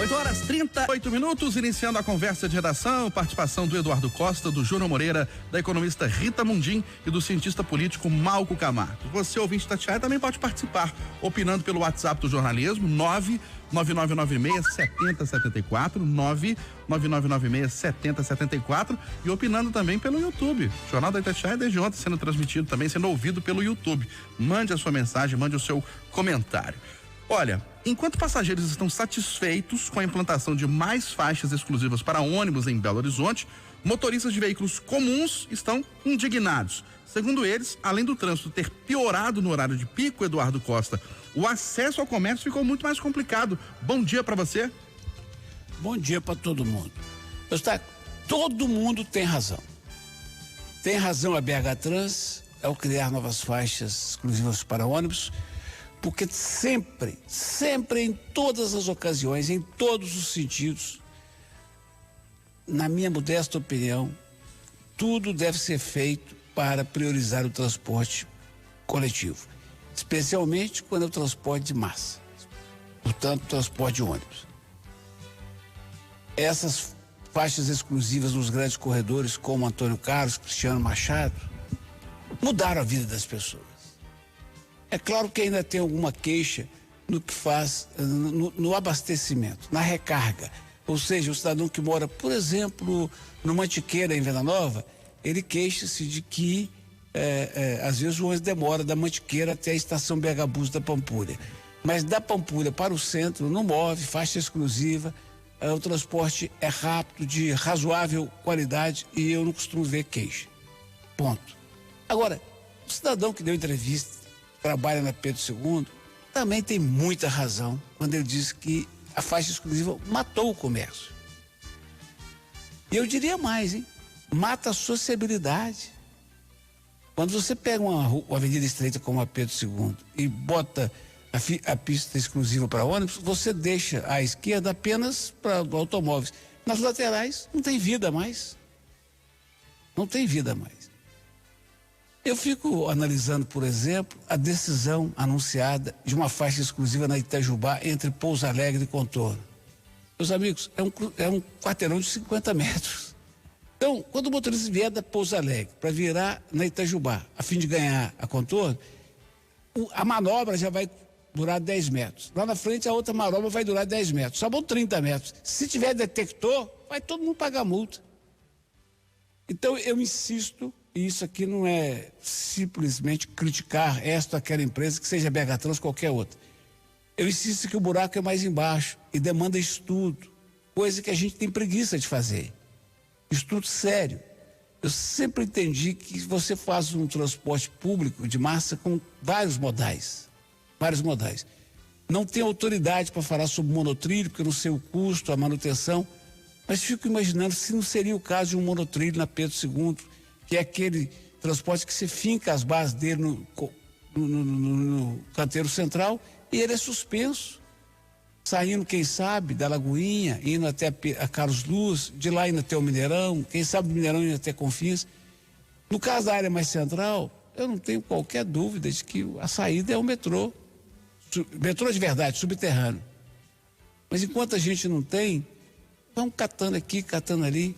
8h38, iniciando a conversa de redação, participação do Eduardo Costa, do Júnior Moreira, da economista Rita Mundim e do cientista político Malco Camargo. Você, ouvinte da Itatiaia, também pode participar, opinando pelo WhatsApp do jornalismo, 99996-7074, 99996-7074 e opinando também pelo YouTube. O Jornal da Itatiaia desde ontem sendo transmitido também, sendo ouvido pelo YouTube. Mande a sua mensagem, mande o seu comentário. Olha, enquanto passageiros estão satisfeitos com a implantação de mais faixas exclusivas para ônibus em Belo Horizonte, motoristas de veículos comuns estão indignados. Segundo eles, além do trânsito ter piorado no horário de pico, Eduardo Costa, o acesso ao comércio ficou muito mais complicado. Bom dia para você. Bom dia para todo mundo. Todo mundo tem razão. Tem razão a BH Trans ao criar novas faixas exclusivas para ônibus, porque sempre, em todas as ocasiões, em todos os sentidos, na minha modesta opinião, tudo deve ser feito para priorizar o transporte coletivo, especialmente quando é o transporte de massa, portanto, transporte de ônibus. Essas faixas exclusivas nos grandes corredores, como Antônio Carlos, Cristiano Machado, mudaram a vida das pessoas. É claro que ainda tem alguma queixa no que faz, no abastecimento, na recarga. Ou seja, o cidadão que mora, por exemplo, no Mantiqueira, em Venda Nova, ele queixa-se de que, às vezes, o ônibus demora da Mantiqueira até a estação BH Bus da Pampulha. Mas da Pampulha para o centro, não move, faixa exclusiva, o transporte é rápido, de razoável qualidade e eu não costumo ver queixa. Ponto. Agora, o cidadão que deu entrevista, trabalha na Pedro II, também tem muita razão quando ele diz que a faixa exclusiva matou o comércio. E eu diria mais, hein? Mata a sociabilidade. Quando você pega uma avenida estreita como a Pedro II e bota a pista exclusiva para ônibus, você deixa à esquerda apenas para automóveis. Nas laterais não tem vida mais. Não tem vida mais. Eu fico analisando, por exemplo, a decisão anunciada de uma faixa exclusiva na Itajubá entre Pouso Alegre e Contorno. Meus amigos, é um quarteirão de 50 metros. Então, quando o motorista vier da Pouso Alegre para virar na Itajubá, a fim de ganhar a Contorno, a manobra já vai durar 10 metros. Lá na frente, a outra manobra vai durar 10 metros. Sobram 30 metros. Se tiver detector, vai todo mundo pagar multa. Então, eu insisto. E isso aqui não é simplesmente criticar esta ou aquela empresa, que seja BH Trans ou qualquer outra. Eu insisto que o buraco é mais embaixo e demanda estudo, coisa que a gente tem preguiça de fazer. Estudo sério. Eu sempre entendi que você faz um transporte público de massa com vários modais. Não tenho autoridade para falar sobre monotrilho, porque eu não sei o custo, a manutenção, mas fico imaginando se não seria o caso de um monotrilho na Pedro II, que é aquele transporte que se finca as bases dele no canteiro central e ele é suspenso, saindo, quem sabe, da Lagoinha, indo até a Carlos Luz, de lá indo até o Mineirão, quem sabe do Mineirão indo até Confins. No caso da área mais central, eu não tenho qualquer dúvida de que a saída é o metrô de verdade, subterrâneo. Mas enquanto a gente não tem, vão catando aqui, catando ali.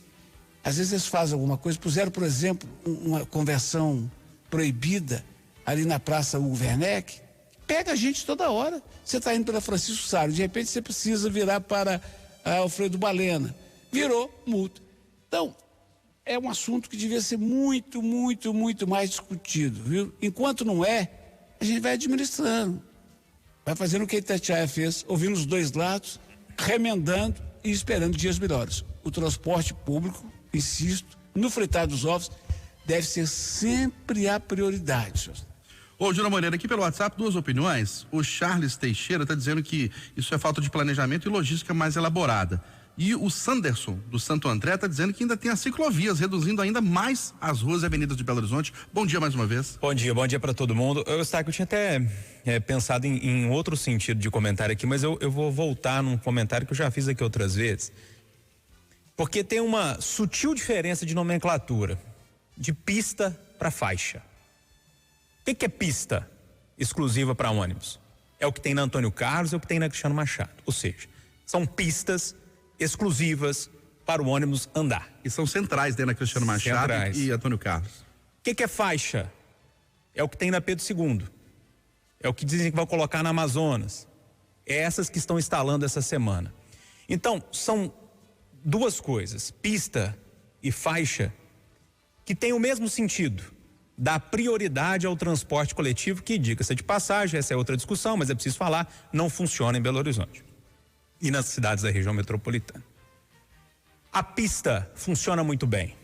Às vezes eles fazem alguma coisa, puseram, por exemplo, uma conversão proibida ali na Praça Hugo Werneck, pega a gente toda hora. Você está indo pela Francisco Saro, de repente você precisa virar para Alfredo Balena. Virou, multa. Então, é um assunto que devia ser muito mais discutido, viu? Enquanto não é, a gente vai administrando. Vai fazendo o que a Itatiaia fez, ouvindo os dois lados, remendando e esperando dias melhores. O transporte público, insisto, no fritar dos ovos, deve ser sempre a prioridade. Ô, Júnior Moreira, aqui pelo WhatsApp, duas opiniões. O Charles Teixeira está dizendo que isso é falta de planejamento e logística mais elaborada. E o Sanderson, do Santo André, está dizendo que ainda tem as ciclovias, reduzindo ainda mais as ruas e avenidas de Belo Horizonte. Bom dia mais uma vez. Bom dia para todo mundo. Eu tinha até pensado em outro sentido de comentário aqui, mas eu vou voltar num comentário que eu já fiz aqui outras vezes. Porque tem uma sutil diferença de nomenclatura, de pista para faixa. O que é pista exclusiva para ônibus? É o que tem na Antônio Carlos, é o que tem na Cristiano Machado. Ou seja, São pistas exclusivas para o ônibus andar. E são centrais dentro da Cristiano Machado Centrais. e Antônio Carlos. O que é faixa? É o que tem na Pedro II. É o que dizem que vão colocar na Amazonas. É essas que estão instalando essa semana. Então, são duas coisas, pista e faixa, que têm o mesmo sentido, dar prioridade ao transporte coletivo, que, diga-se de passagem, essa é outra discussão, mas é preciso falar, não funciona em Belo Horizonte e nas cidades da região metropolitana. A pista funciona muito bem.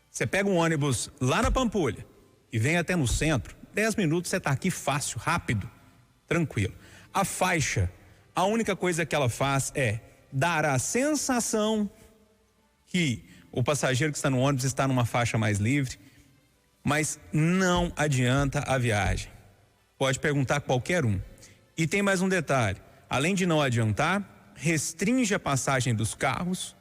Você pega um ônibus lá na Pampulha e vem até no centro, 10 minutos você está aqui fácil, rápido, tranquilo. A faixa, a única coisa que ela faz é dar a sensação que o passageiro que está no ônibus está numa faixa mais livre, mas não adianta a viagem. Pode perguntar qualquer um. E tem mais um detalhe, além de não adiantar, restringe a passagem dos carros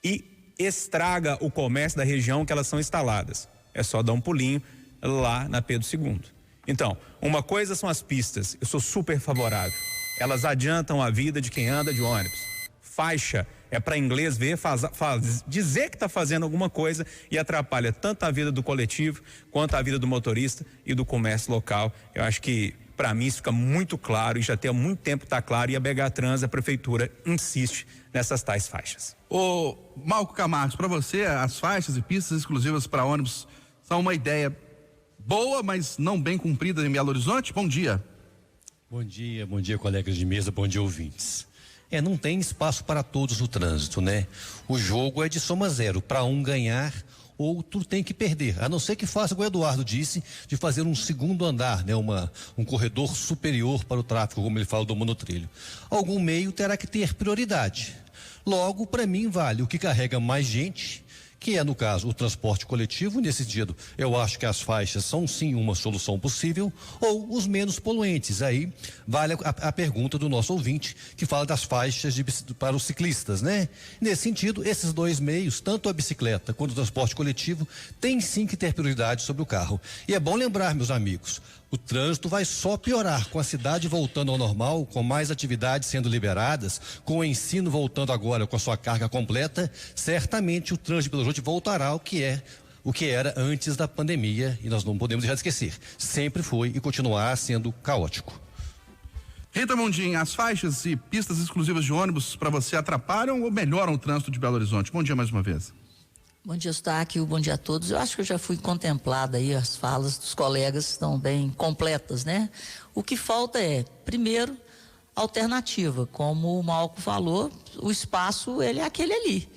e estraga o comércio da região que elas são instaladas. É só dar um pulinho lá na Pedro II. Então, uma coisa são as pistas, eu sou super favorável. Elas adiantam a vida de quem anda de ônibus. Faixa é para inglês ver, dizer que está fazendo alguma coisa e atrapalha tanto a vida do coletivo quanto a vida do motorista e do comércio local. Eu acho que, para mim, isso fica muito claro e já tem há muito tempo está claro, e a BH Trans, a prefeitura, insiste nessas tais faixas. Ô, Malco Camargo, para você, as faixas e pistas exclusivas para ônibus são uma ideia boa, mas não bem cumprida em Belo Horizonte? Bom dia. Bom dia, colegas de mesa, bom dia, ouvintes. Não tem espaço para todos no trânsito, né? O jogo é de soma zero, para um ganhar, outro tem que perder, a não ser que faça o que o Eduardo disse, de fazer um segundo andar, né? Um corredor superior para o tráfego, como ele fala do monotrilho. Algum meio terá que ter prioridade. Logo, para mim, vale o que carrega mais gente, que é, no caso, o transporte coletivo. Nesse sentido, eu acho que as faixas são sim uma solução possível, ou os menos poluentes. Aí vale a pergunta do nosso ouvinte, que fala das faixas para os ciclistas, né? Nesse sentido, esses dois meios, tanto a bicicleta quanto o transporte coletivo, têm sim que ter prioridade sobre o carro. E é bom lembrar, meus amigos, o trânsito vai só piorar com a cidade voltando ao normal, com mais atividades sendo liberadas, com o ensino voltando agora com a sua carga completa. Certamente o trânsito de Belo Horizonte voltará ao que era antes da pandemia, e nós não podemos deixar de esquecer. Sempre foi e continuará sendo caótico. Rita Mundim, as faixas e pistas exclusivas de ônibus para você atrapalham ou melhoram o trânsito de Belo Horizonte? Bom dia mais uma vez. Bom dia, Eustáquio, bom dia a todos. Eu acho que eu já fui contemplada aí, as falas dos colegas estão bem completas, né? O que falta é, primeiro, alternativa. Como o Malco falou, o espaço, ele é aquele ali.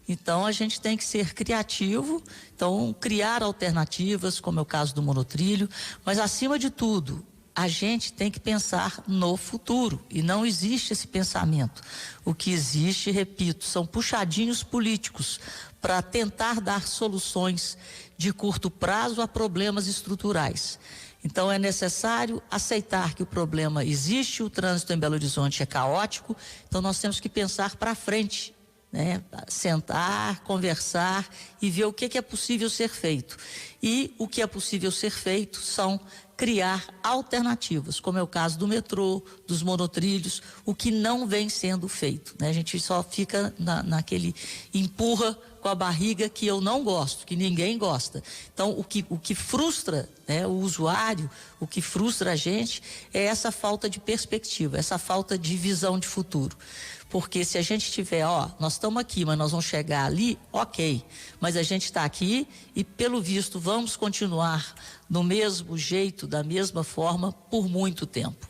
Então, a gente tem que ser criativo, então, criar alternativas, como é o caso do monotrilho, mas, acima de tudo, a gente tem que pensar no futuro, e não existe esse pensamento. O que existe, repito, são puxadinhos políticos para tentar dar soluções de curto prazo a problemas estruturais. Então é necessário aceitar que o problema existe, o trânsito em Belo Horizonte é caótico, então nós temos que pensar para frente, né? Sentar, conversar e ver o que é possível ser feito. E o que é possível ser feito são criar alternativas, como é o caso do metrô, dos monotrilhos, o que não vem sendo feito, né? A gente só fica naquele empurra com a barriga, que eu não gosto, que ninguém gosta. Então, o que frustra, né, o usuário, o que frustra a gente é essa falta de perspectiva, essa falta de visão de futuro. Porque se a gente tiver, nós estamos aqui, mas nós vamos chegar ali, ok. Mas a gente está aqui e, pelo visto, vamos continuar do mesmo jeito, da mesma forma, por muito tempo.